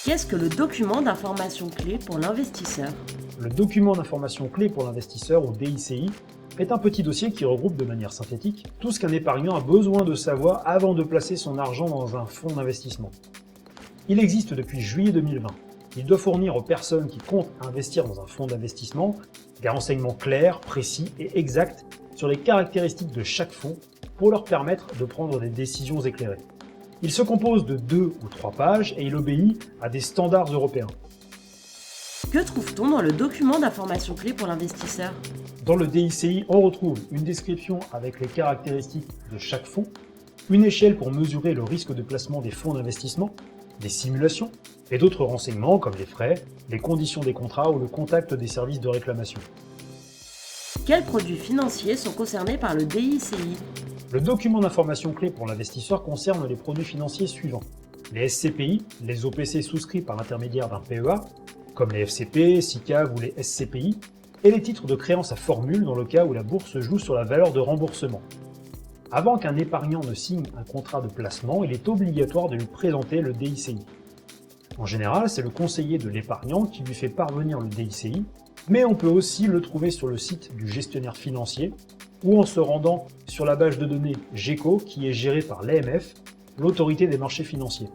Qu'est-ce que le document d'information clé pour l'investisseur? Le document d'information clé pour l'investisseur, ou DICI, est un petit dossier qui regroupe de manière synthétique tout ce qu'un épargnant a besoin de savoir avant de placer son argent dans un fonds d'investissement. Il existe depuis juillet 2020. Il doit fournir aux personnes qui comptent investir dans un fonds d'investissement des renseignements clairs, précis et exacts sur les caractéristiques de chaque fonds pour leur permettre de prendre des décisions éclairées. Il se compose de 2 ou 3 pages et il obéit à des standards européens. Que trouve-t-on dans le document d'information clé pour l'investisseur? Dans le DICI, on retrouve une description avec les caractéristiques de chaque fonds, une échelle pour mesurer le risque de placement des fonds d'investissement, des simulations et d'autres renseignements comme les frais, les conditions des contrats ou le contact des services de réclamation. Quels produits financiers sont concernés par le DICI? Le document d'information clé pour l'investisseur concerne les produits financiers suivants: les SCPI, les OPC souscrits par l'intermédiaire d'un PEA, comme les FCP, SICAV ou les SCPI, et les titres de créance à formule dans le cas où la bourse joue sur la valeur de remboursement. Avant qu'un épargnant ne signe un contrat de placement, il est obligatoire de lui présenter le DICI. En général, c'est le conseiller de l'épargnant qui lui fait parvenir le DICI, mais on peut aussi le trouver sur le site du gestionnaire financier ou en se rendant sur la base de données GECO qui est gérée par l'AMF, l'autorité des marchés financiers.